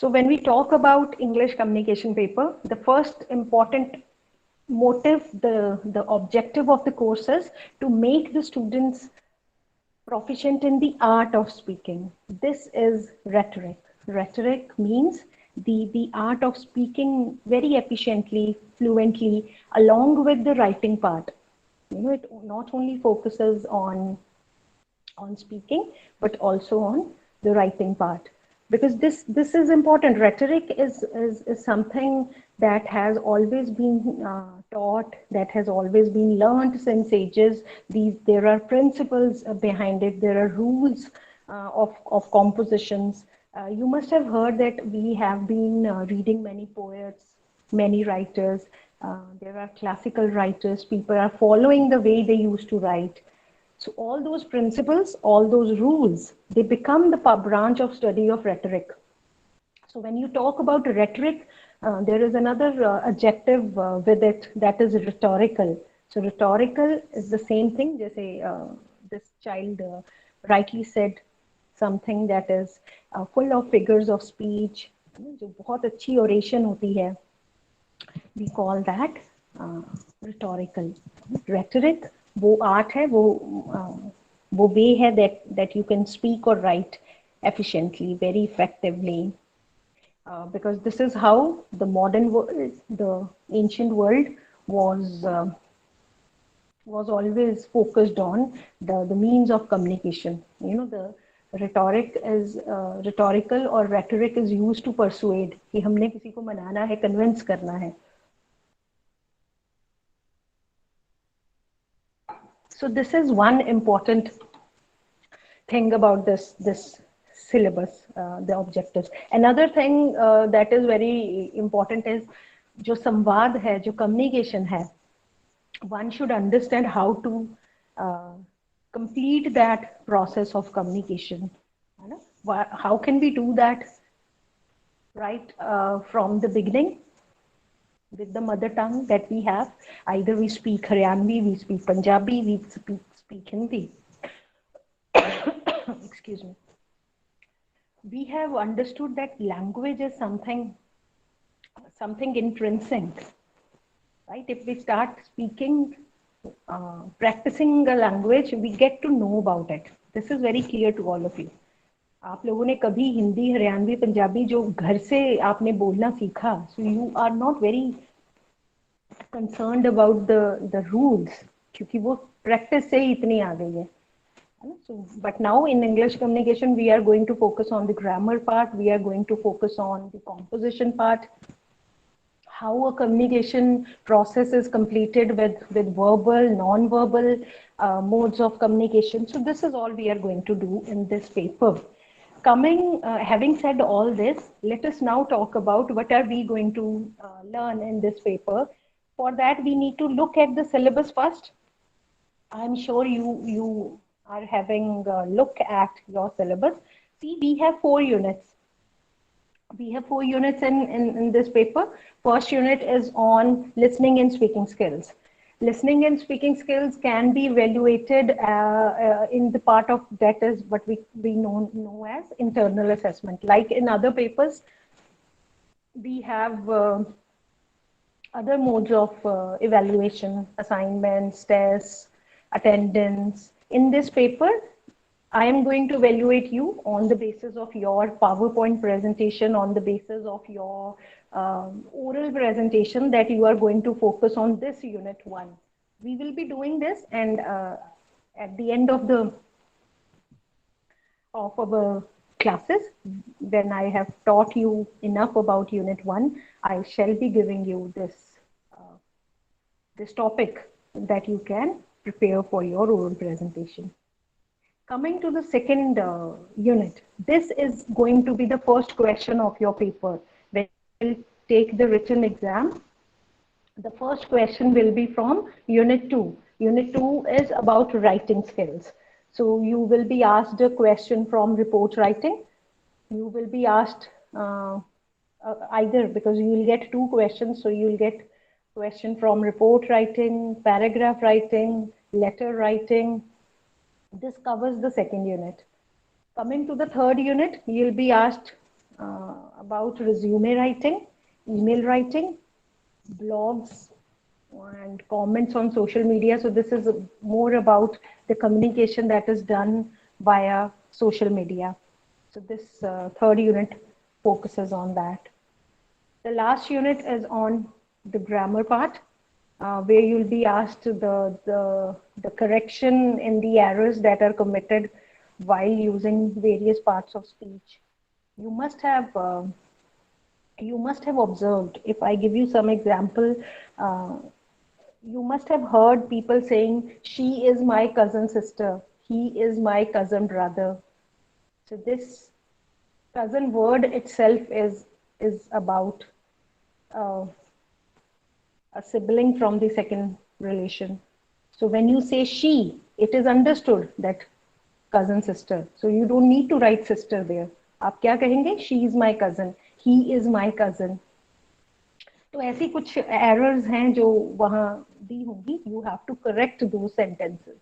So when we talk about English communication paper, the first important motive, the objective of the course is to make the students proficient in the art of speaking. This is rhetoric. Rhetoric means the art of speaking very efficiently, fluently, along with the writing part. You know, it not only focuses on speaking, but also on the writing part. Because this is important. Rhetoric is something that has always been taught, that has always been learned since ages. There are principles behind it. There are rules of compositions. You must have heard that we have been reading many poets, many writers. There are classical writers. People are following the way they used to write. So all those principles, all those rules, they become the branch of study of rhetoric. So when you talk about rhetoric, there is another adjective with it, that is rhetorical. So rhetorical is the same thing. जैसे this child rightly said, something that is full of figures of speech, जो बहुत अच्छी oration होती है, we call that uh, rhetorical. Rhetoric वो art है, वो way है that you can speak or write efficiently, very effectively. Because this is how the modern world, the ancient world was always focused on the means of communication. You know, the rhetorical or rhetoric is used to persuade कि हमने किसी को मनाना है, convince करना है. So this is one important thing about this syllabus, the objectives. Another thing that is very important is जो संवाद है, जो communication है, one should understand how to uh, complete that process of communication. है ना? How can we do that right from the beginning with the mother tongue that we have? Either we speak Haryanvi, we speak Punjabi, we speak Hindi. Excuse me. We have understood that language is something intrinsic, right? If we start speaking, practicing a language, we get to know about it. This is very clear to all of you. आप लोगों ने कभी हिंदी, हरियाणवी, पंजाबी जो घर से आपने बोलना सीखा, so you are not very concerned about the rules, क्योंकि वो practice से ही इतनी आ गई है. So, but now in English communication, we are going to focus on the grammar part. We are going to focus on the composition part. How a communication process is completed with verbal, non-verbal modes of communication. So this is all we are going to do in this paper. Having said all this, let us now talk about what are we going to learn in this paper. For that, we need to look at the syllabus first. I'm sure you are having a look at your syllabus. See, we have 4 units. We have 4 units in this paper. First unit is on listening and speaking skills. Listening and speaking skills can be evaluated in the part of that is what we know as internal assessment. Like in other papers, we have other modes of evaluation, assignments, tests, attendance. In this paper, I am going to evaluate you on the basis of your PowerPoint presentation, on the basis of your oral presentation that you are going to focus on this unit 1. We will be doing this, and at the end of our classes, when I have taught you enough about unit 1, I shall be giving you this topic that you can prepare for your oral presentation. Coming to the second unit, this is going to be the first question of your paper. When you will take the written exam, the first question will be from Unit 2. Unit 2 is about writing skills. So you will be asked a question from report writing. You will be asked either, because you will get 2 questions. So you will get question from report writing, paragraph writing, letter writing. This covers the second unit. Coming to the third unit, you'll be asked about resume writing, email writing, blogs, and comments on social media. So this is more about the communication that is done via social media. So this third unit focuses on that. The last unit is on the grammar part, where you'll be asked the correction in the errors that are committed while using various parts of speech. You must have you must have observed. If I give you some example, uh, you must have heard people saying, "She is my cousin sister," "He is my cousin brother." So this cousin word itself is about uh, a sibling from the second relation. So when you say she, it is understood that cousin sister. So you don't need to write sister there. आप क्या कहेंगे? She is my cousin. He is my cousin. तो ऐसी कुछ errors हैं जो वहां दी होंगी. यू हैव टू करेक्ट दो सेंटेंसेस.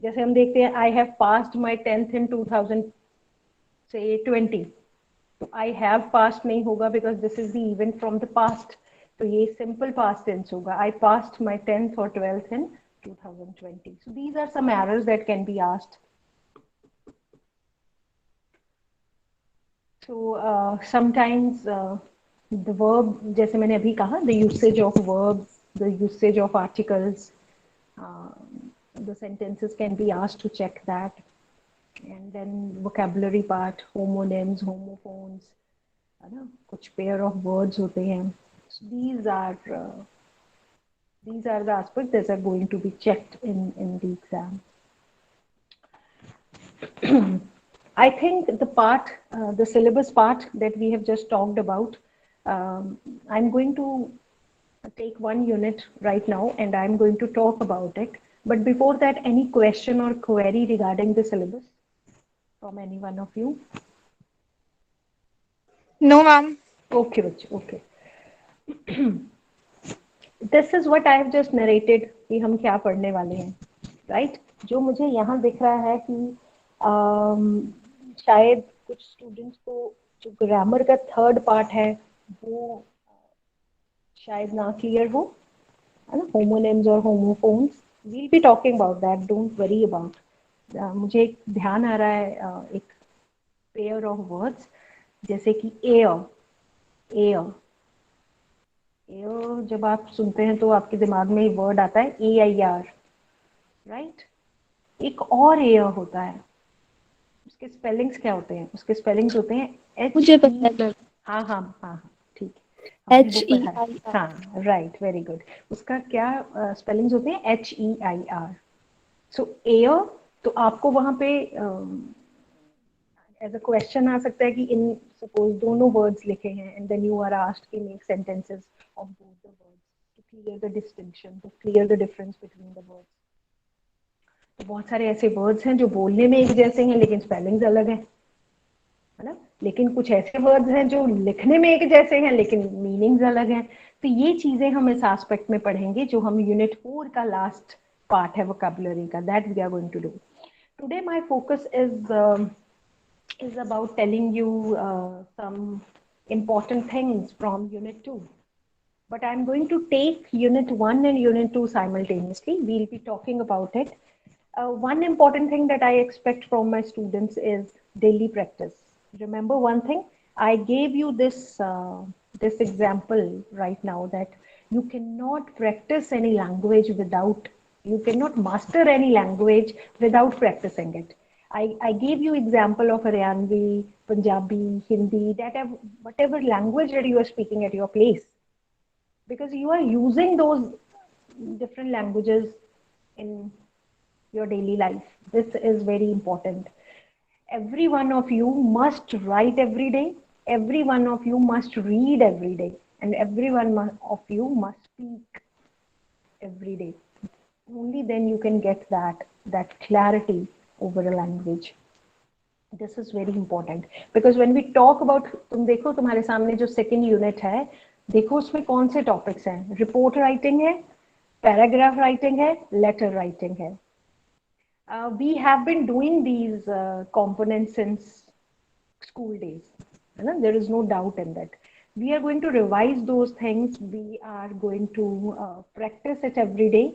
जैसे हम देखते हैं, I have passed my 10th इन 2000 से 20. तो आई हैव पास्ट नहीं होगा because this is the event from the past. तो ये सिंपल पास्ट टेंस होगा. आई पास्ड माई 10th और 12th in 2020. So these are some errors that can be asked. So sometimes the verb, जैसे मैंने अभी कहा, the usage of verbs, the usage of articles, uh, the sentences can be asked to check that. And then vocabulary part, homonyms, homophones, है ना, कुछ pair of words होते हैं. So these are the aspects that are going to be checked in the exam. I think the syllabus part that we have just talked about, I'm going to take one unit right now and I'm going to talk about it. But before that, any question or query regarding the syllabus from any one of you? No, ma'am. Okay, Rich, okay. This is what I have just narrated कि हम क्या पढ़ने वाले हैं, right? जो मुझे यहाँ दिख रहा है कि शायद कुछ स्टूडेंट्स को जो ग्रामर का थर्ड पार्ट है वो शायद ना क्लियर हो, है ना. होमोनिम्स और homophones, we'll be talking about that, don't worry about. मुझे एक ध्यान आ रहा है, एक पेयर ऑफ वर्ड्स जैसे कि एयर. एयर एयर जब आप सुनते हैं तो आपके दिमाग में वर्ड आता है AIR, राइट. एक और एयर होता है. उसके स्पेलिंग्स क्या होते हैं? उसके स्पेलिंग्स होते हैं एच मुझे पता ई. है मैम. हाँ हाँ हाँ हाँ, ठीक है, हमने वो पढ़ा है. HEIR. हाँ, राइट, वेरी गुड. उसका क्या स्पेलिंग्स होते हैं? HEIR. सो एयर. तो आपको वहां पे एज अ क्वेश्चन आ सकता है कि इन सपोज दोनों वर्ड्स लिखे हैं and then you are asked कि make sentences of both the words to clear the distinction, to clear the difference between the words. तो बहुत सारे ऐसे वर्ड्स हैं जो बोलने में एक जैसे हैं लेकिन स्पेलिंग्स अलग हैं, है ना. लेकिन कुछ ऐसे वर्ड्स हैं जो लिखने में एक जैसे हैं लेकिन मीनिंग्स अलग हैं. तो ये चीजें हम इस एस्पेक्ट में पढ़ेंगे जो हम यूनिट 4 का लास्ट पार्ट है वोकैबुलरी का, that we are going to do. Today my focus is about telling you some important things from Unit 2. But I'm going to take Unit 1 and Unit 2 simultaneously. We'll be talking about it. One important thing that I expect from my students is daily practice. Remember one thing, I gave you this example right now that you cannot practice any language without, you cannot master any language without practicing it. I gave you example of Haryanvi, Punjabi, Hindi, that have, whatever language that you are speaking at your place, because you are using those different languages in your daily life. This is very important. Every one of you must write every day. Every one of you must read every day. And every one of you must speak every day. Only then you can get that clarity over a language. This is very important because when we talk about, तुम देखो तुम्हारे सामने जो second unit है, देखो उसमें कौन से topics हैं. Report writing है, paragraph writing है, letter writing है. We have been doing these components since school days. है ना, there is no doubt in that. We are going to revise those things. We are going to practice it every day.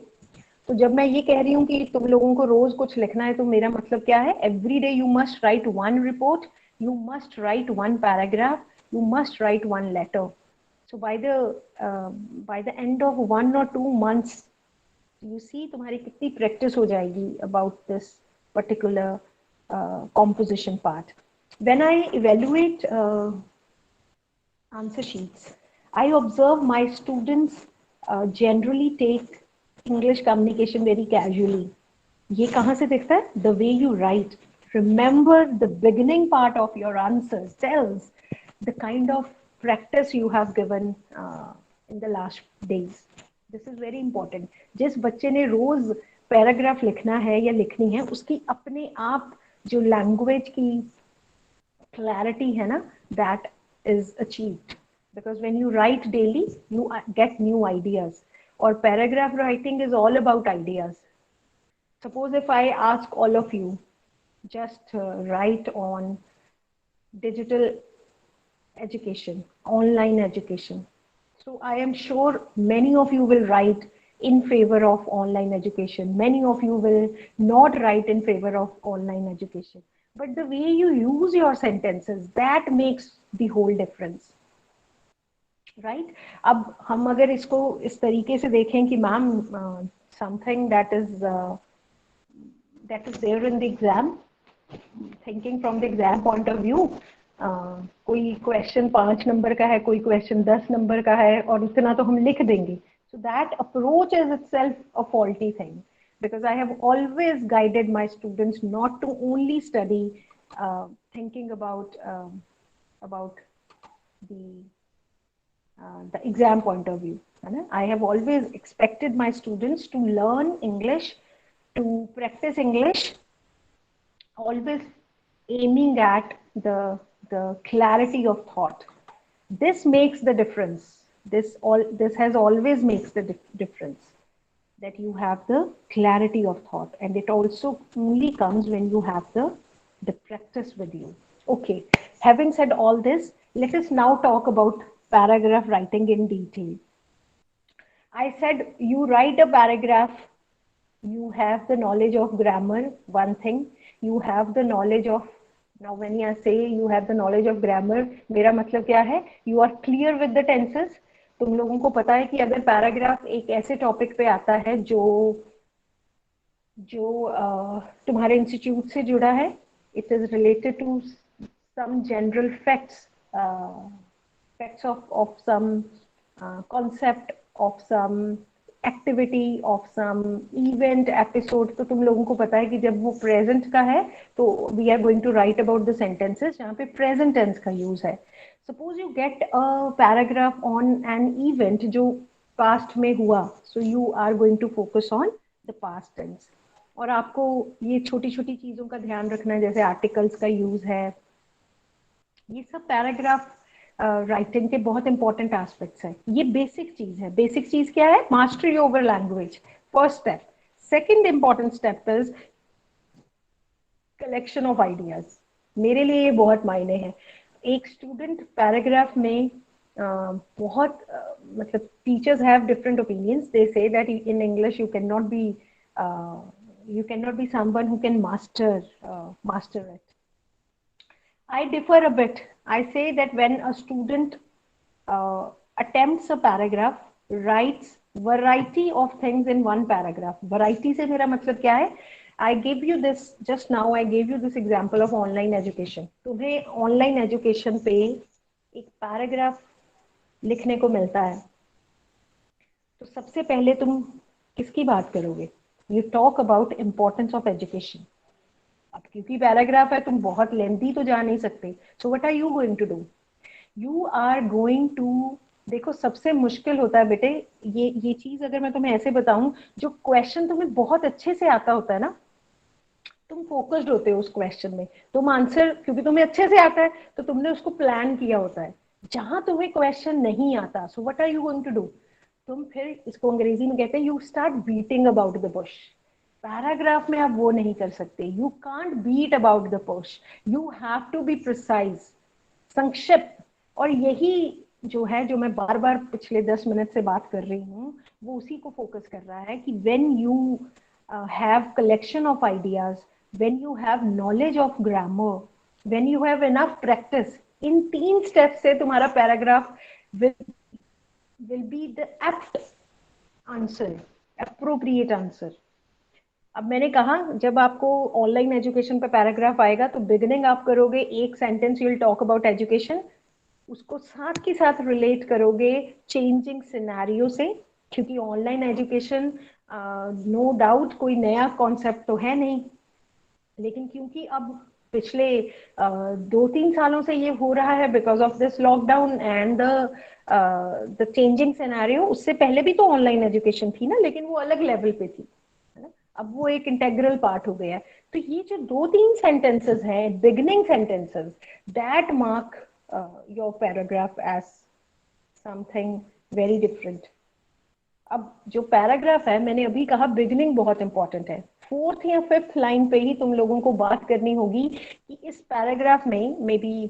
तो जब मैं ये कह रही हूँ कि तुम लोगों को रोज कुछ लिखना है, तो मेरा मतलब क्या है? Every day you must write one report, you must write one paragraph, you must write one letter. So by the end of 1 or 2 months, you see तुम्हारी कितनी प्रैक्टिस हो जाएगी about this particular composition part. When I evaluate answer sheets, I observe my students generally take English communication very casually. ये कहाँ से दिखता है? The way you write. Remember, the beginning part of your answers tells the kind of practice you have given in the last days. This is very important. जिस बच्चे ने रोज paragraph लिखना है या लिखनी है, उसकी अपने आप जो लैंग्वेज की clarity है ना, that is achieved, because when you write daily you get new ideas. Or paragraph writing is all about ideas. Suppose if I ask all of you, just write on digital education, online education. So I am sure many of you will write in favor of online education. Many of you will not write in favor of online education. But the way you use your sentences, that makes the whole difference. Right right? अब हम अगर इसको इस तरीके से देखें कि ma'am something that is there in the exam, thinking from the exam point of view, कोई क्वेश्चन 5 नंबर का है, कोई क्वेश्चन 10 नंबर का है, और इतना तो हम लिख देंगे. So that approach is itself a faulty thing, because I have always guided my students not to only study thinking about the exam point of view. I have always expected my students to learn English, to practice English, always aiming at the clarity of thought. This makes the difference. This has always makes the difference, that you have the clarity of thought, and it also only comes when you have the practice with you. Okay, having said all this, let us now talk about paragraph writing in detail. I said you write a paragraph, you have the knowledge of grammar, one thing, you have the knowledge of, now when I say you have the knowledge of grammar, मेरा मतलब क्या है? You are clear with the tenses. तुम लोगों को पता है कि अगर पैराग्राफ एक ऐसे टॉपिक पे आता है जो तुम्हारे इंस्टीट्यूट से जुड़ा है, it is related to some general facts, of some concept, of some activity, of some event, episode, तो तुम लोगों को पता है कि जब वो present का है तो we are going to write about the sentences जहाँ पे present tense का use है. Suppose you get a paragraph on an event जो past में हुआ, so you are going to focus on the past tense. और आपको ये छोटी छोटी चीजों का ध्यान रखना है, जैसे आर्टिकल्स का यूज है, ये सब पैराग्राफ राइटिंग के बहुत इंपॉर्टेंट एस्पेक्ट्स है. ये बेसिक चीज है. बेसिक चीज क्या है? Mastery over language, first step. Second important step is collection of ideas. मेरे लिए ये बहुत मायने है. एक स्टूडेंट पैराग्राफ में बहुत मतलब teachers have different opinions. They say that in English you can not be you cannot be someone who can master it. I differ a bit. I say that when a student attempts a paragraph, writes variety of things in one paragraph. Variety से मेरा मतलब क्या है? I gave you this just now. I gave you this example of online education. तुम्हें online education पे एक paragraph लिखने को मिलता है, तो सबसे पहले तुम किसकी बात करोगे? You talk about importance of education. अब क्योंकि पैराग्राफ है, तुम बहुत लेंथी तो जा नहीं सकते. So what are you going to do? You are going to, देखो सबसे मुश्किल होता है बेटे ये चीज अगर मैं तुम्हें ऐसे बताऊं, जो क्वेश्चन तुम्हें बहुत अच्छे से आता होता है ना, तुम फोकस्ड होते हो उस क्वेश्चन में, तुम आंसर क्योंकि तुम्हें अच्छे से आता है तो तुमने उसको प्लान किया होता है. जहां तुम्हें क्वेश्चन नहीं आता, so what are you going to do? तुम फिर इसको अंग्रेजी में कहते हैं you start beating about the bush. Paragraph में आप वो नहीं कर सकते. You can't beat about the bush. You have to be precise. संक्षिप्त। और यही जो है, जो मैं बार बार पिछले 10 मिनट से बात कर रही हूँ, वो उसी को फोकस कर रहा है कि when you have collection of ideas, when you have knowledge of grammar, when you have enough practice, in 3 step से तुम्हारा paragraph will be the apt answer, appropriate answer. अब मैंने कहा, जब आपको ऑनलाइन एजुकेशन पे पैराग्राफ आएगा तो बिगिनिंग आप करोगे, एक sentence you will talk about education, उसको साथ के साथ रिलेट करोगे चेंजिंग सिनेरियो से, क्योंकि ऑनलाइन एजुकेशन नो डाउट कोई नया कॉन्सेप्ट तो है नहीं, लेकिन क्योंकि अब पिछले 2-3 सालों से ये हो रहा है because of this lockdown and the changing scenario, उससे पहले भी तो ऑनलाइन एजुकेशन थी ना, लेकिन वो अलग लेवल पे थी, है ना। अब वो एक इंटेग्रल पार्ट हो गया है। तो ये जो 2-3 सेंटेंसेस हैं, beginning sentences, that mark your paragraph as something very different. अब जो पैराग्राफ है, मैंने अभी कहा बिगिनिंग बहुत इंपॉर्टेंट है, 4th या 5th लाइन पे ही तुम लोगों को बात करनी होगी कि इस पैराग्राफ में मे बी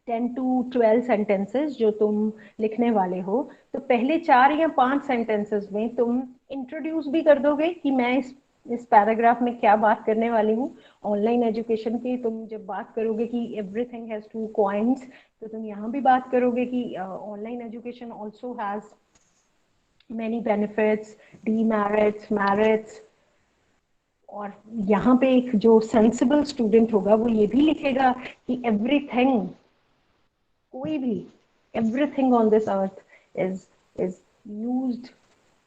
10 to 12 सेंटेंसेस जो तुम लिखने वाले हो, तो पहले 4 या 5 सेंटेंसेस में तुम इंट्रोड्यूस भी कर दोगे कि मैं इस पैराग्राफ में क्या बात करने वाली हूँ। ऑनलाइन एजुकेशन की तुम जब बात करोगे कि एवरीथिंग हैज 2 कॉइन्स, तो तुम यहाँ भी बात करोगे कि online education also has many benefits, demerits, merits। और यहाँ पे एक जो सेंसिबल स्टूडेंट होगा वो ये भी लिखेगा कि एवरीथिंग, कोई भी, everything on this earth is used,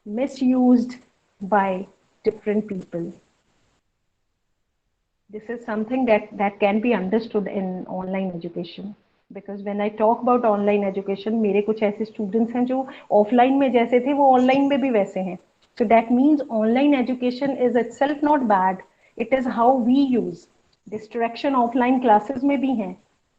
misused by different people. This is something that can be understood in online education, because when I talk about online education, मेरे कुछ ऐसे students हैं जो offline में जैसे थे वो online में भी वैसे हैं। So that means online education is itself not bad, it is how we use। distraction offline classes में भी हैं,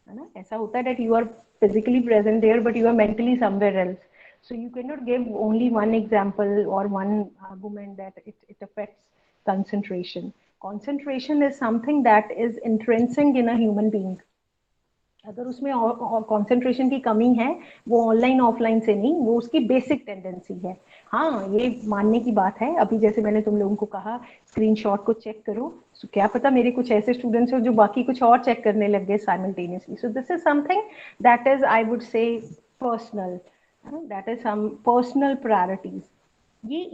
है ना। ऐसा होता है that you are physically present there but you are mentally somewhere else, so you cannot give only one example or one argument that it affects concentration. Concentration is something that is intrinsic in a human being। अगर उसमें concentration की कमी है, वो online offline से नहीं, वो उसकी बेसिक टेंडेंसी है। हाँ, ये मानने की बात है। अभी जैसे मैंने तुम लोगों को कहा स्क्रीनशॉट को चेक करो, so क्या पता मेरे कुछ ऐसे स्टूडेंट्स हो जो बाकी कुछ और चेक करने लग गए simultaneously. So this is something that is, I would say, personal, that is some personal priorities.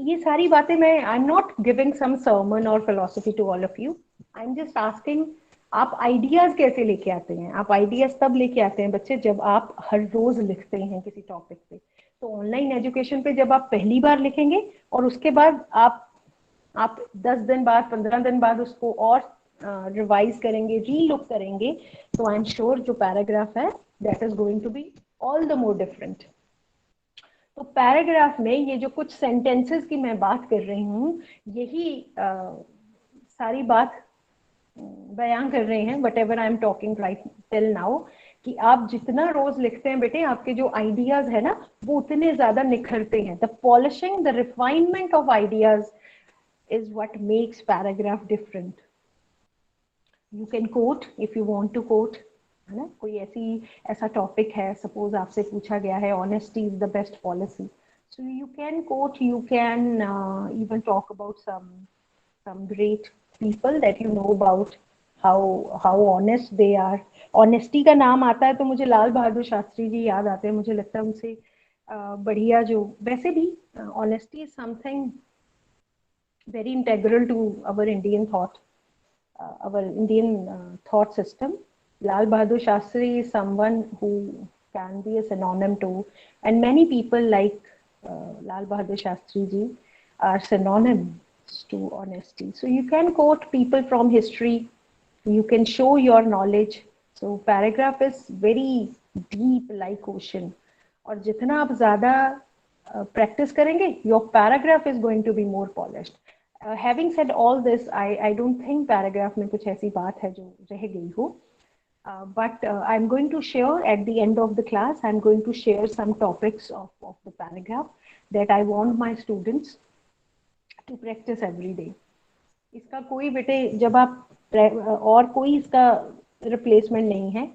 ये सारी बातें मैं, I am not giving some sermon और philosophy to all of you, I am just asking आप ideas कैसे लेके आते हैं। आप आइडियाज तब लेके आते हैं बच्चे जब आप हर रोज लिखते हैं किसी टॉपिक पे। तो ऑनलाइन एजुकेशन पे जब आप पहली बार लिखेंगे और उसके बाद आप 10 दिन बाद, 15 दिन बाद उसको और रिवाइज करेंगे, रीलुक करेंगे, तो आई एम श्योर जो पैराग्राफ है that is going to be all the more different. तो पैराग्राफ में ये जो कुछ सेंटेंसेस की मैं बात कर रही हूँ, यही सारी बात बयां कर रहे हैं, what ever I am talking right till now, कि आप जितना रोज लिखते हैं बेटे, आपके जो आइडियाज है ना, वो उतने ज्यादा निखरते हैं। The polishing, the refinement of ideas is what makes paragraph different. You can quote if you want to quote, है ना। कोई ऐसा टॉपिक है, सपोज आपसे पूछा गया है honesty is the best policy, so you can coat, you can even talk about some great people that you know about how honest they are। Honesty का नाम आता है तो मुझे लाल बहादुर शास्त्री जी याद आते हैं। मुझे लगता है उनसे बढ़िया, जो वैसे भी honesty is something very integral to our Indian thought, our Indian thought system। Lal Bahadur Shastri is someone who can be a synonym to, and many people like Lal Bahadur Shastri ji are synonyms to honesty। So you can quote people from history, you can show your knowledge। So paragraph is very deep like ocean, और जितना आप ज्यादा practice करेंगे, your paragraph is going to be more polished। Having said all this, I don't think paragraph में कुछ ऐसी बात है जो रह गई हो, but I'm going to share at the end of the class, I'm going to share some topics of the paragraph that I want my students to practice every day। इसका कोई बेटे, जब आप और कोई इसका रिप्लेसमेंट नहीं है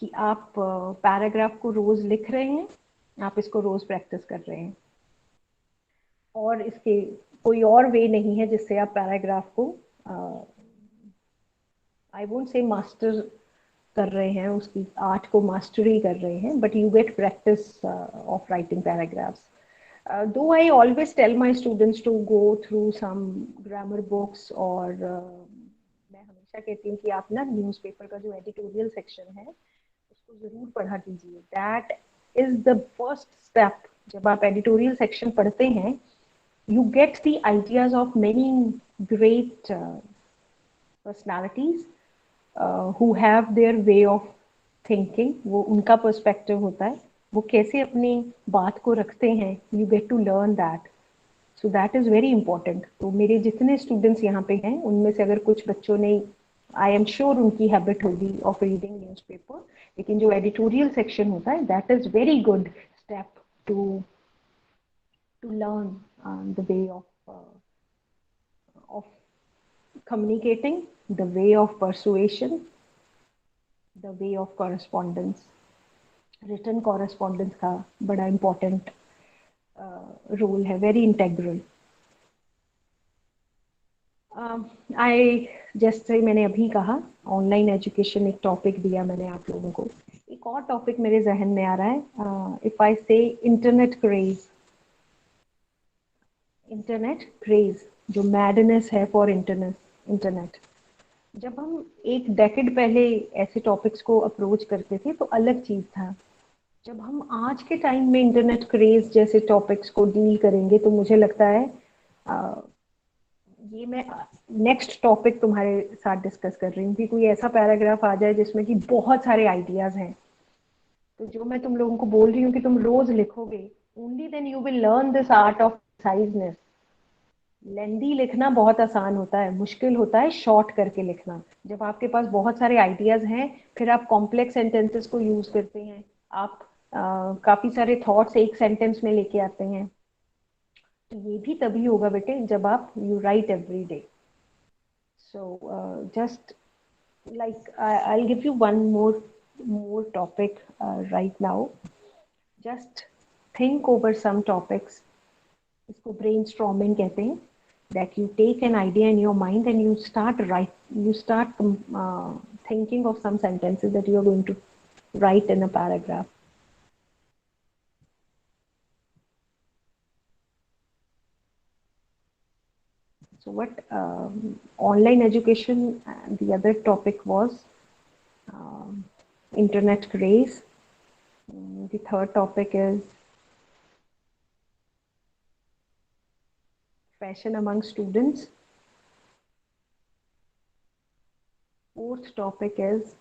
कि आप पैराग्राफ को रोज लिख रहे हैं, आप इसको रोज प्रैक्टिस कर रहे हैं, और इसके कोई और वे नहीं है जिससे आप पैराग्राफ को आई वोंट से मास्टर कर रहे हैं, उसकी आर्ट को मास्टरी कर रहे हैं, but you get practice of writing paragraphs. Though I always tell my students to go through some grammar books, और मैं हमेशा कहती हूँ कि आप ना न्यूज़पेपर का जो एडिटोरियल सेक्शन है उसको जरूर पढ़ा कीजिए. That is the first step. जब आप एडिटोरियल सेक्शन पढ़ते हैं, you get the ideas of many great personalities who have their way of thinking. वो उनका पर्सपेक्टिव होता है, वो कैसे अपनी बात को रखते हैं. you get to learn that. so that is very important. तो मेरे जितने स्टूडेंट्स यहाँ पे हैं उनमें से अगर कुछ बच्चों ने, आई एम श्योर उनकी हैबिट होगी ऑफ रीडिंग न्यूज़पेपर, लेकिन जो एडिटोरियल सेक्शन होता है that is very good step to learn the way of communicating, the way of persuasion, the way of correspondence. Written correspondence का बड़ा important role है, very integral. जैसे मैंने अभी कहा, ऑनलाइन एजुकेशन एक टॉपिक दिया मैंने आप लोगों को. एक और टॉपिक मेरे जहन में आ रहा है. इफ आई से इंटरनेट क्रेज, इंटरनेट क्रेज, जो मैडनेस है फॉर इंटरनेट. जब हम एक डेकेड पहले ऐसे टॉपिक्स को अप्रोच करते थे तो अलग चीज था. जब हम आज के टाइम में इंटरनेट क्रेज जैसे टॉपिक्स को डील करेंगे तो मुझे लगता है ये मैं नेक्स्ट टॉपिक तुम्हारे साथ डिस्कस कर रही हूँ कि कोई ऐसा पैराग्राफ आ जाए जिसमें कि बहुत सारे आइडियाज हैं. तो जो मैं तुम लोगों को बोल रही हूँ कि तुम रोज लिखोगे, only then you will learn this art of साइजनेस. लेंदी लिखना बहुत आसान होता है, मुश्किल होता है शॉर्ट करके लिखना. जब आपके पास बहुत सारे आइडियाज हैं, फिर आप कॉम्प्लेक्स सेंटेंसेस को यूज करते हैं, आप काफी सारे थॉट्स एक सेंटेंस में लेके आते हैं. तो ये भी तभी होगा बेटे जब आप you right every day. So just like I'll give you one more topic right now. Just think over some topics. इसको brainstorming कहते हैं. That you take an idea in your mind and you start thinking of some sentences that you are going to write in a paragraph. So what online education, the other topic was internet craze. The third topic is fashion among students. Fourth topic is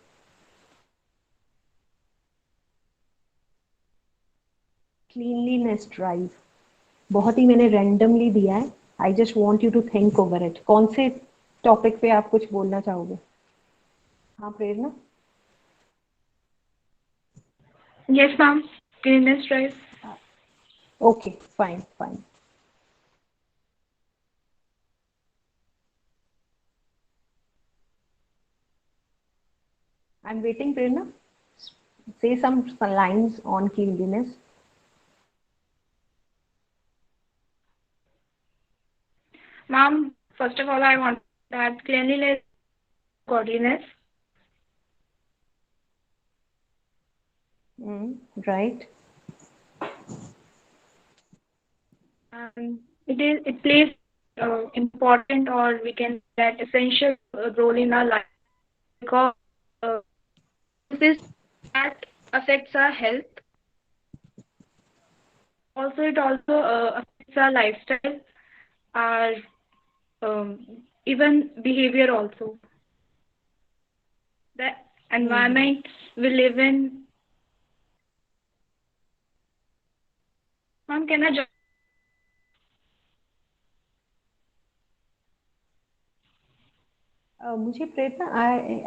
cleanliness drive. बहुत ही मैंने randomly दिया है. I just want you to think over it. कौन से topic पे आप कुछ बोलना चाहोगे? हाँ प्रेरणा? Yes, ma'am. Cleanliness drive. Okay, fine. I'm waiting, Prerna. Say some lines on cleanliness. Ma'am, first of all, I want that cleanliness, godliness. Right. It plays important, or we can say that essential role in our life, because this that affects our health. Also, it also affects our lifestyle, our even behavior also. The environment we live in. Ma'am, can I just मुझे प्रेरणा,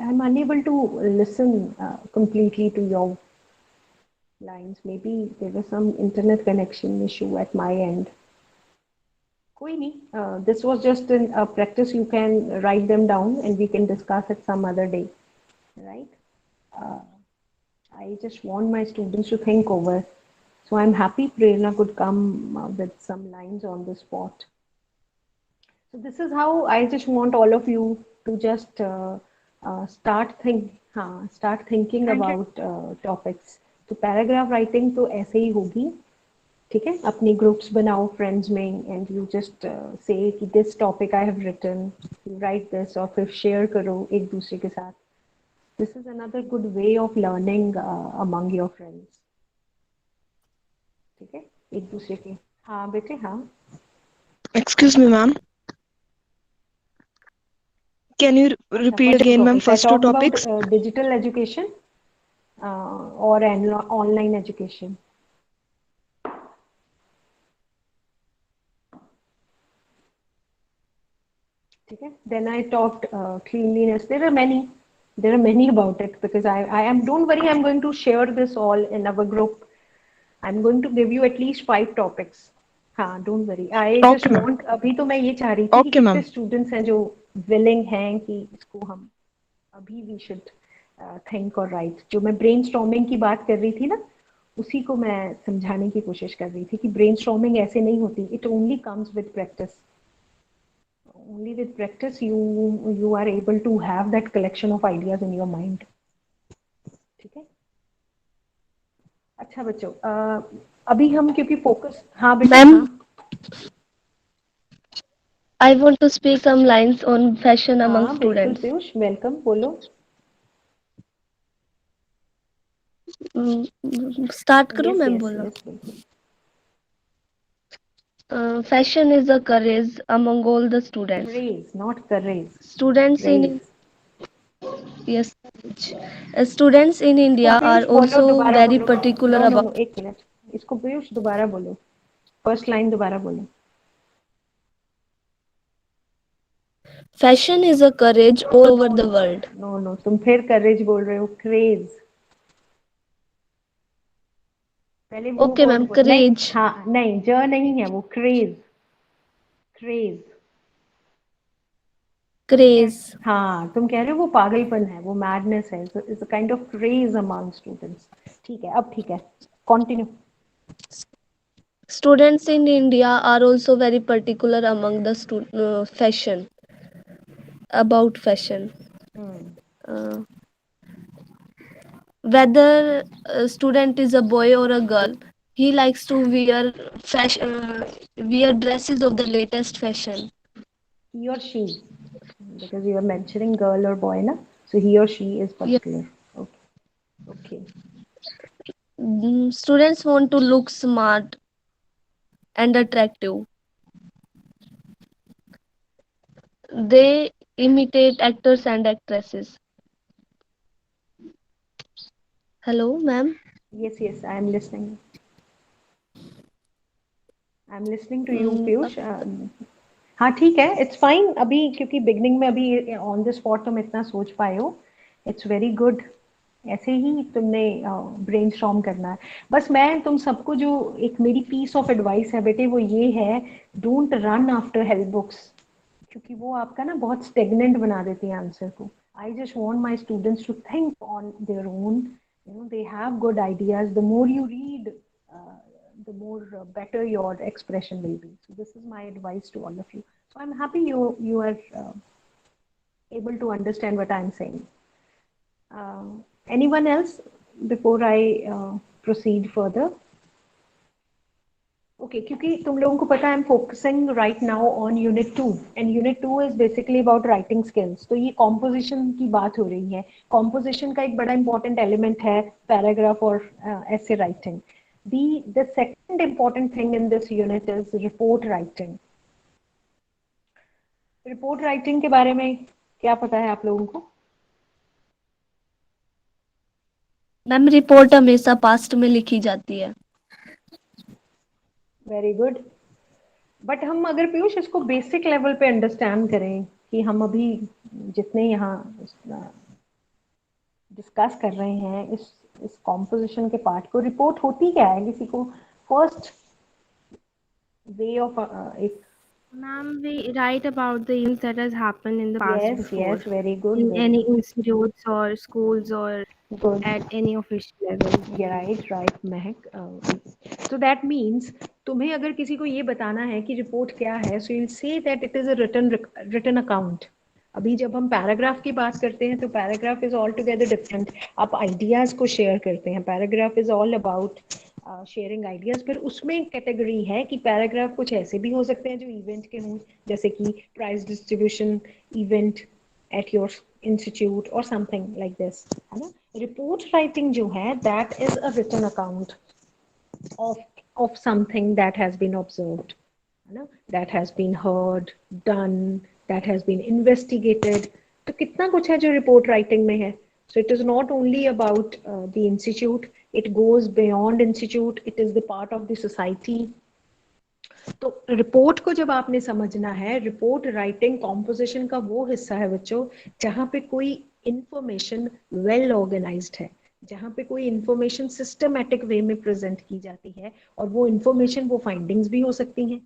I'm unable to listen completely to your lines. Maybe there was some internet connection issue at my end. कोई नहीं. This was just a practice. You can write them down and we can discuss it some other day. Right? I just want my students to think over. So I'm happy Prerna could come with some lines on the spot. So this is how I just want all of you to just start thinking And about topics. तो paragraph writing तो ऐसे ही होगी. ठीक है, अपनी groups बनाओ friends में and you just say कि this topic I have written, you write this और फिर शेयर करो एक दूसरे के साथ. This is another good way of learning among your friends. ठीक है, एक दूसरे के. हाँ बेटे हाँ. Excuse me, ma'am. Can you अच्छा, repeat first two again, ma'am? topics. I First two talked about topics? digital education or online education. Okay. Then I talked cleanliness. There are many about it because I am. Don't worry, I'm going to share this all in our group. I'm going to give you at least 5 topics. हाँ, don't worry. I just Okay, ma'am. want. अभी तो मैं ये चाह रही थी कि Okay, कितने ma'am. students हैं जो willing हैं कि इसको हम अभी we should think और write. जो मैं brainstorming की बात कर रही थी ना, उसी को मैं समझाने की कोशिश कर रही थी कि brainstorming ऐसे नहीं होती. It only comes with practice. Only with practice you are able to have that collection of ideas in your mind. ठीक है. अच्छा बच्चों, अभी हम क्योंकि फोकस. हाँ बेटा Ma'am, हाँ. I want to speak some lines on fashion among हाँ बिल्कुल students. पीयूष, वेलकम, बोलो. Start करूँ यस मैम यस बोलना. यस बिल्कुल. Fashion is a courage among all the students. Craze not courage. Students in craze. yes, students in इसको India are Piyush बोलो, also दोबारा very बोलो. particular no no no, about. एक minute. इसको पीयूष दोबारा बोलो. फर्स्ट लाइन दोबारा बोलो. Fashion is a courage all over no the no world. No no, तुम फिर करेज बोल रहे हो. क्रेज. पहले वो Okay, वर्ड ma'am. बोलो. नहीं Courage, हाँ नहीं, ज नहीं है वो. क्रेज. क्रेज. craze. हाँ, तुम कह रहे हो वो पागलपन है, वो मैडनेस है. It's a kind of craze among students. ठीक है, अब ठीक है. Continue. Students in India are also very particular among the fashion about fashion. Uh, whether a student is a boy or a girl, he likes to wear wear dresses of the latest fashion. He or she, because you are mentioning girl or boy na, so he or she is Yeah. particular. Okay. Okay. Students want to look smart and attractive. They imitate actors and actresses. Hello, ma'am. Yes, yes, I am listening. I am listening to you, Mm, Piyush. हाँ ठीक है, it's fine. अभी क्योंकि beginning में अभी on the spot तुम इतना सोच पाए हो, इट्स वेरी गुड. ऐसे ही तुमने ब्रेनस्टॉर्म करना है. बस मैं तुम सबको जो एक मेरी पीस ऑफ एडवाइस है बेटे, वो ये है, don't run after help books, क्योंकि वो आपका ना बहुत स्टेगनेंट बना देती है आंसर को. I just want my students to think on their own. You know they have good ideas. The more you read, the more better your expression will be. So this is my advice to all of you. So I'm happy you are able to understand what I'm saying. Anyone else before I proceed further? Okay, क्योंकि तुम लोगों को पता है I'm focusing right now on unit 2 and unit 2 is basically about writing skills. तो ये composition की बात हो रही है. Composition का एक बड़ा important element है paragraph और essay writing. The second important thing in this unit is report writing. Report writing के बारे में क्या पता है आप लोगों को? मैम रिपोर्ट हमेशा पास्ट में लिखी जाती है. Very good. बट हम अगर पीयूष इसको बेसिक लेवल पे अंडरस्टैंड करें कि हम अभी जितने यहाँ डिस्कस कर रहे हैं इस कॉम्पोजिशन के पार्ट को, रिपोर्ट होती क्या है किसी को? फर्स्ट वे ऑफ एक. Ma'am, we write about the events that has happened in the past yes before yes very good, in very any good. institutes or schools or Good. at any official level. Right, Mahak. So that means तुम्हें अगर किसी को ये बताना है कि report क्या है, so you'll say that it is a written account. अभी जब हम पैराग्राफ की बात करते हैं तो paragraph is all together different. आप आइडियाज को शेयर करते हैं. Paragraph is all about sharing ideas. फिर उसमें कैटेगरी है कि पैराग्राफ कुछ ऐसे भी हो सकते हैं जो इवेंट के हों, जैसे कि prize distribution event at your institute or something like this, है ना. रिपोर्ट राइटिंग जो है that is a written account of something that has been observed, है ना, that has been heard, done, that has been investigated. तो कितना कुछ है जो रिपोर्ट राइटिंग में है. So it is not only about the institute, it goes beyond institute, it is the part of the society. तो रिपोर्ट को जब आपने समझना है, रिपोर्ट राइटिंग कॉम्पोजिशन का वो हिस्सा है बच्चों जहाँ पे कोई इंफॉर्मेशन वेल ऑर्गेनाइज्ड है, जहाँ पे कोई इंफॉर्मेशन सिस्टमैटिक वे में प्रेजेंट की जाती है. और वो इंफॉर्मेशन, वो फाइंडिंग्स भी हो सकती हैं,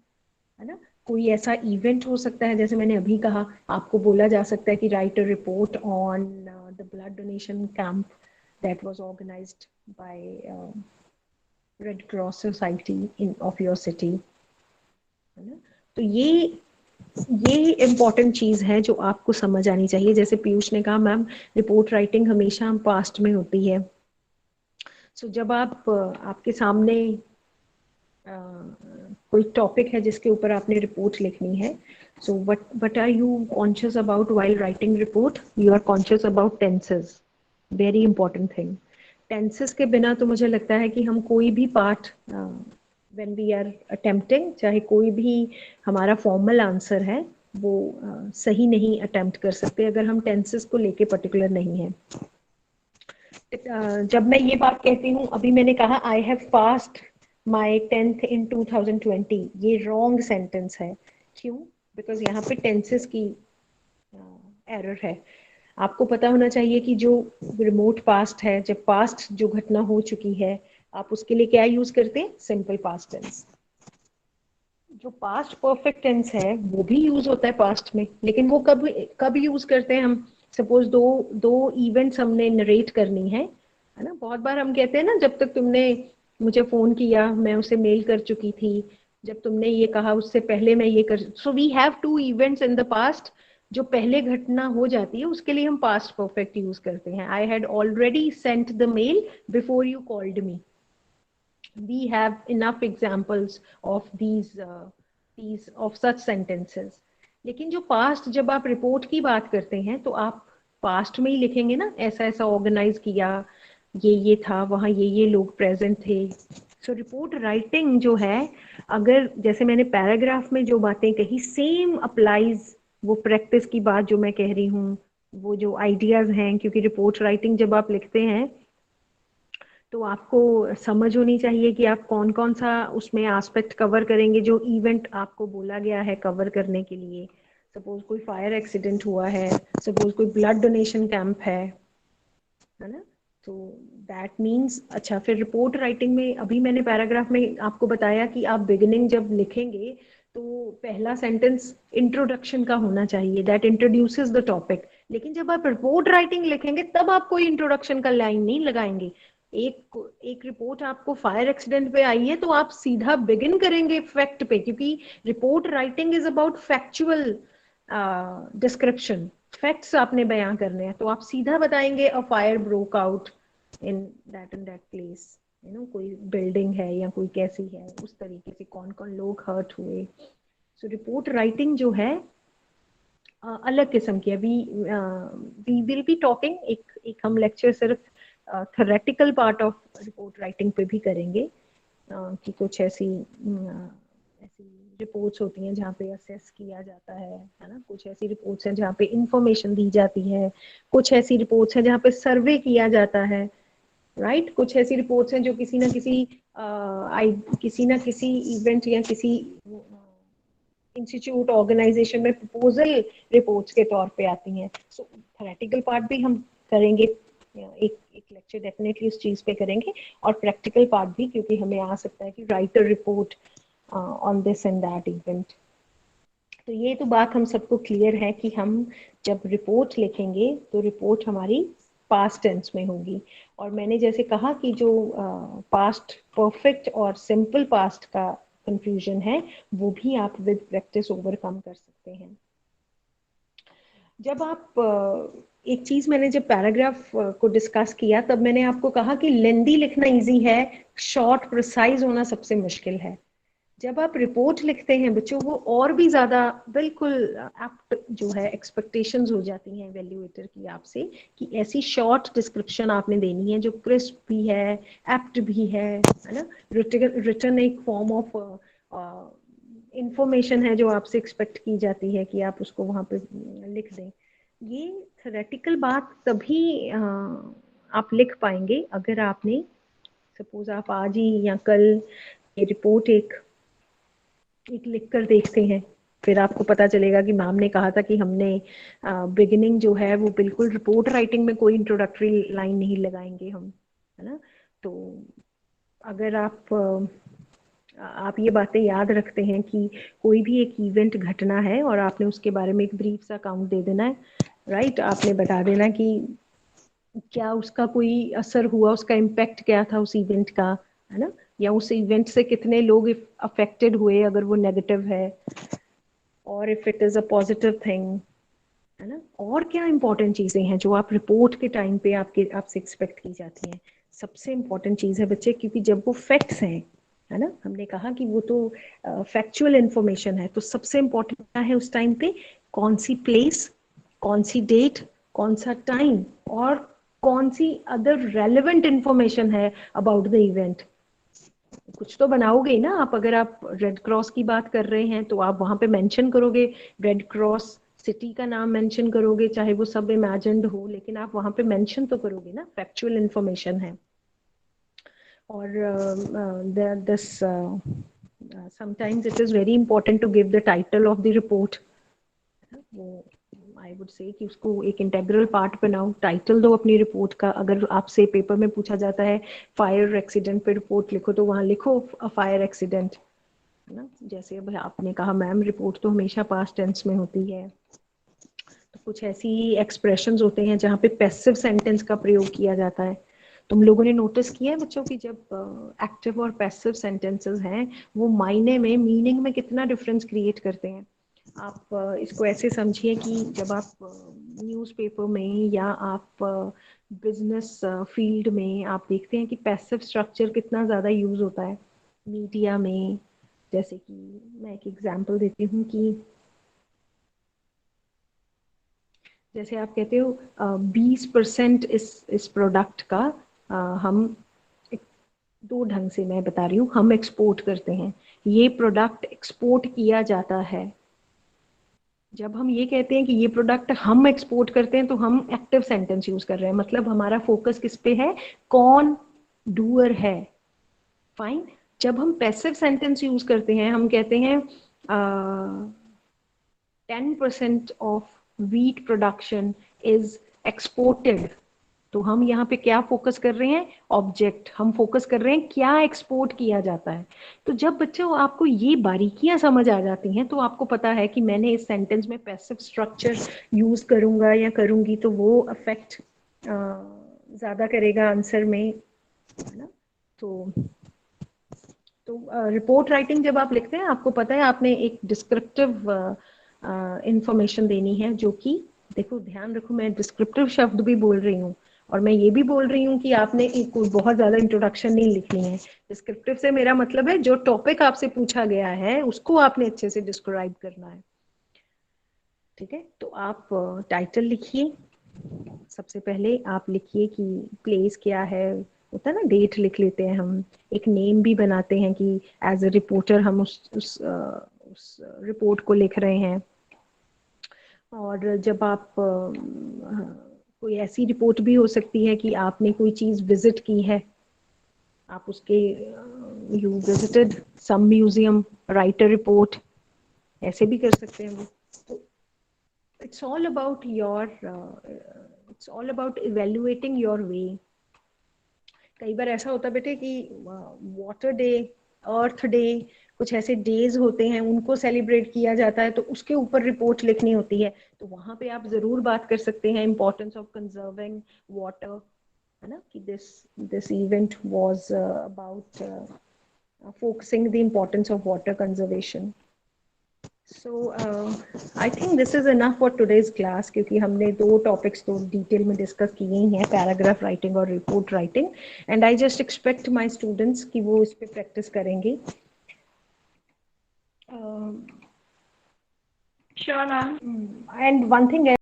है ना. कोई ऐसा इवेंट हो सकता है, जैसे मैंने अभी कहा, आपको बोला जा सकता है कि write a report on the blood donation camp that was organised by red cross society in of your city, है ना. तो ये इम्पोर्टेंट चीज है जो आपको समझ आनी चाहिए. जैसे पीयूष ने कहा, मैम रिपोर्ट राइटिंग हमेशा पास्ट में होती है. सो जब आपके सामने कोई टॉपिक है जिसके ऊपर आपने रिपोर्ट लिखनी है, so what are you conscious about while writing report? You are conscious about tenses. Very important thing. Tenses के बिना तो मुझे लगता है कि हम कोई भी part when we are attempting, चाहे कोई भी हमारा फॉर्मल आंसर है वो सही नहीं अटेम्प्ट कर सकते अगर हम टेंसेस को लेके पर्टिकुलर नहीं है. जब मैं ये बात कहती हूँ, अभी मैंने कहा I have passed my 10th in 2020, ये रॉन्ग सेंटेंस है. क्यों? बिकॉज यहाँ पे टेंसेस की एरर है. आपको पता होना चाहिए कि जो रिमोट पास्ट है, जब पास्ट जो घटना हो चुकी है, आप उसके लिए क्या यूज करते हैं? Simple past tense. जो पास्ट परफेक्ट टेंस है वो भी यूज होता है पास्ट में, लेकिन वो कब यूज करते हैं हम? सपोज दो इवेंट्स हमने नरेट करनी है ना. बहुत बार हम कहते हैं ना, जब तक तुमने मुझे फोन किया मैं उसे मेल कर चुकी थी, जब तुमने ये कहा उससे पहले मैं ये कर. So we have 2 events in the past. जो पहले घटना हो जाती है उसके लिए हम पास्ट परफेक्ट यूज करते हैं. I had already sent the mail before you called me. We have enough examples of these of such sentences. लेकिन जो पास्ट, जब आप रिपोर्ट की बात करते हैं तो आप पास्ट में ही लिखेंगे ना, ऐसा ऐसा ऑर्गेनाइज किया, ये था, वहाँ ये लोग प्रेजेंट थे. सो रिपोर्ट राइटिंग जो है, अगर जैसे मैंने पैराग्राफ में जो बातें कही सेम अप्लाइज, वो प्रैक्टिस की बात जो मैं कह रही हूँ, वो जो आइडियाज हैं, क्योंकि रिपोर्ट राइटिंग जब आप लिखते हैं तो आपको समझ होनी चाहिए कि आप कौन कौन सा उसमें एस्पेक्ट कवर करेंगे जो इवेंट आपको बोला गया है कवर करने के लिए. सपोज कोई फायर एक्सीडेंट हुआ है, सपोज कोई ब्लड डोनेशन कैंप है ना. तो दैट मीन्स, अच्छा फिर रिपोर्ट राइटिंग में अभी मैंने पैराग्राफ में आपको बताया कि आप बिगिनिंग जब लिखेंगे तो पहला सेंटेंस इंट्रोडक्शन का होना चाहिए, दैट इंट्रोड्यूसेस द टॉपिक. लेकिन जब आप रिपोर्ट राइटिंग लिखेंगे तब आप कोई इंट्रोडक्शन का लाइन नहीं लगाएंगे. एक रिपोर्ट आपको फायर एक्सीडेंट पे आई है तो आप सीधा बिगिन करेंगे फैक्ट पे, क्योंकि report writing is about factual description. Facts आपने बयां करने हैं, तो आप सीधा बताएंगे a fire broke out in that and that place, you know, कोई बिल्डिंग है या कोई कैसी है, उस तरीके से कौन कौन लोग हर्ट हुए. सो रिपोर्ट राइटिंग जो है अलग किस्म की है. वी विल बी टॉकिंग, एक हम लेक्चर सिर्फ theoretical part of report writing पे भी करेंगे, कि कुछ ऐसी रिपोर्ट्स होती हैं जहाँ पे असेस किया जाता है ना. कुछ ऐसी रिपोर्ट्स हैं जहाँ पे इंफॉर्मेशन दी जाती है, कुछ ऐसी रिपोर्ट्स हैं जहाँ पे सर्वे किया जाता है, राइट. कुछ ऐसी रिपोर्ट्स हैं जो किसी ना किसी इवेंट या किसी इंस्टीट्यूट ऑर्गेनाइजेशन में प्रपोजल रिपोर्ट्स के तौर पे आती हैं. सो थ्योरेटिकल पार्ट भी हम करेंगे, एक लेक्चर डेफिनेटली उस चीज पे करेंगे, और प्रैक्टिकल पार्ट भी, क्योंकि हमें आ सकता है कि write a report on this and that event. तो ये तो बात हम सबको क्लियर है कि हम जब रिपोर्ट लिखेंगे तो रिपोर्ट हमारी पास्ट टेंस में होगी। और मैंने जैसे कहा कि जो पास्ट परफेक्ट और सिंपल पास्ट का कंफ्यूजन है वो भी आप विद प्रैक्टिस ओवरकम कर सकते हैं। जब आप एक चीज मैंने जब पैराग्राफ को डिस्कस किया तब मैंने आपको कहा कि लेंदी लिखना इजी है, शॉर्ट प्रिसाइज होना सबसे मुश्किल है। जब आप रिपोर्ट लिखते हैं बच्चों वो और भी ज्यादा बिल्कुल एप्ट जो है एक्सपेक्टेशंस हो जाती हैं इवैल्यूएटर की आपसे कि ऐसी शॉर्ट डिस्क्रिप्शन आपने देनी है जो क्रिस्प भी है, एप्ट भी है ना। रिटर्न एक फॉर्म ऑफ इंफॉर्मेशन है जो आपसे एक्सपेक्ट की जाती है कि आप उसको वहां पे लिख दें। ये थ्योरेटिकल बात तभी आप लिख पाएंगे अगर आपने सपोज आप आज ही या कल ये रिपोर्ट एक लिख कर देखते हैं। फिर आपको पता चलेगा कि मैम ने कहा था कि हमने बिगिनिंग जो है वो बिल्कुल रिपोर्ट राइटिंग में कोई इंट्रोडक्टरी लाइन नहीं लगाएंगे हम, है ना। तो अगर आप ये बातें याद रखते हैं कि कोई भी एक इवेंट घटना है और आपने उसके बारे में एक ब्रीफ सा अकाउंट दे देना है, राइट। आपने बता देना कि क्या उसका कोई असर हुआ, उसका इम्पैक्ट क्या था उस इवेंट का, है ना, या उस इवेंट से कितने लोग अफेक्टेड हुए अगर वो नेगेटिव है, और if it is a positive thing, है ना। और क्या इंपॉर्टेंट चीजें हैं जो आप रिपोर्ट के टाइम पे आपसे एक्सपेक्ट की जाती हैं। सबसे इंपॉर्टेंट चीज है बच्चे, क्योंकि जब वो फैक्ट्स हैं, है ना, हमने कहा कि वो तो फैक्चुअल इंफॉर्मेशन है, तो सबसे इंपॉर्टेंट क्या है उस टाइम पे, कौन सी प्लेस, कौन सी डेट, कौन सा टाइम, और कौन सी अदर रेलेवेंट इंफॉर्मेशन है अबाउट द इवेंट। कुछ तो बनाओगे ना आप। अगर आप रेड क्रॉस की बात कर रहे हैं तो आप वहां पे मेंशन करोगे, रेड क्रॉस सिटी का नाम मेंशन करोगे, चाहे वो सब इमेजिन्ड हो, लेकिन आप वहां पे मेंशन तो करोगे ना, फैक्चुअल इंफॉर्मेशन है। और this sometimes it is very important to give the title of the report. वो आई वुड से कि उसको एक इंटेग्रल पार्ट बनाओ, टाइटल दो अपनी रिपोर्ट का। अगर आपसे पेपर में पूछा जाता है फायर एक्सीडेंट पे रिपोर्ट लिखो, तो वहां लिखो फायर एक्सीडेंट, है ना। जैसे अब आपने कहा मैम रिपोर्ट तो हमेशा पास्ट टेंस में होती है, तो कुछ ऐसी एक्सप्रेशंस होते हैं जहाँ पे पैसिव सेंटेंस का प्रयोग किया जाता है। तुम लोगों ने नोटिस किया है बच्चों की जब एक्टिव और पैसिव सेंटेंसेस हैं वो मायने में, मीनिंग में कितना डिफरेंस क्रिएट करते हैं। आप इसको ऐसे समझिए कि जब आप न्यूज़पेपर में या आप बिजनेस फील्ड में आप देखते हैं कि पैसिव स्ट्रक्चर कितना ज़्यादा यूज होता है मीडिया में। जैसे कि मैं एक एग्जांपल देती हूँ कि जैसे आप कहते हो 20% इस प्रोडक्ट का हम दो ढंग से मैं बता रही हूँ, हम एक्सपोर्ट करते हैं, ये प्रोडक्ट एक्सपोर्ट किया जाता है। जब हम ये कहते हैं कि ये प्रोडक्ट हम एक्सपोर्ट करते हैं तो हम एक्टिव सेंटेंस यूज कर रहे हैं, मतलब हमारा फोकस किस पे है, कौन डूअर है। फाइन। जब हम पैसिव सेंटेंस यूज करते हैं, हम कहते हैं 10% of wheat production is exported, तो हम यहाँ पे क्या फोकस कर रहे हैं, ऑब्जेक्ट। हम फोकस कर रहे हैं क्या एक्सपोर्ट किया जाता है। तो जब बच्चों आपको ये बारीकियां समझ आ जाती हैं तो आपको पता है कि मैंने इस सेंटेंस में पैसिव स्ट्रक्चर यूज करूंगा या करूंगी तो वो अफेक्ट ज्यादा करेगा आंसर में, है ना। तो रिपोर्ट राइटिंग जब आप लिखते हैं आपको पता है आपने एक डिस्क्रिप्टिव इंफॉर्मेशन देनी है, जो कि देखो ध्यान रखो मैं डिस्क्रिप्टिव शब्द भी बोल रही हूँ और मैं ये भी बोल रही हूँ कि आपने एक कोई बहुत ज्यादा इंट्रोडक्शन नहीं लिखनी है। डिस्क्रिप्टिव से मेरा मतलब है जो टॉपिक आपसे पूछा गया है उसको आपने अच्छे से डिस्क्राइब करना है, ठीक है। तो आप टाइटल लिखिए, सबसे पहले आप लिखिए कि प्लेस क्या है, होता है ना, डेट लिख लेते हैं हम, एक नेम भी बनाते हैं कि एज अ रिपोर्टर हम उस रिपोर्ट को लिख रहे हैं। और जब आप कोई ऐसी रिपोर्ट भी हो सकती है कि आपने कोई चीज विजिट की है, आप उसके you visited some museum, write a report, ऐसे भी कर सकते हैं वो। तो it's all about your it's all about evaluating your way। कई बार ऐसा होता है बेटे कि वाटर डे, अर्थ डे कुछ ऐसे डेज होते हैं उनको सेलिब्रेट किया जाता है, तो उसके ऊपर रिपोर्ट लिखनी होती है, तो वहां पे आप जरूर बात कर सकते हैं इम्पोर्टेंस ऑफ कंजर्विंग वाटर, है ना, कि this event was about focusing the importance of water conservation. So I think this is enough for today's class, क्योंकि हमने 2 टॉपिक्स तो डिटेल में डिस्कस किए ही हैं, पैराग्राफ राइटिंग और report writing, and I just expect my students कि वो इस पे प्रैक्टिस करेंगे. Sure, ma'am. And one thing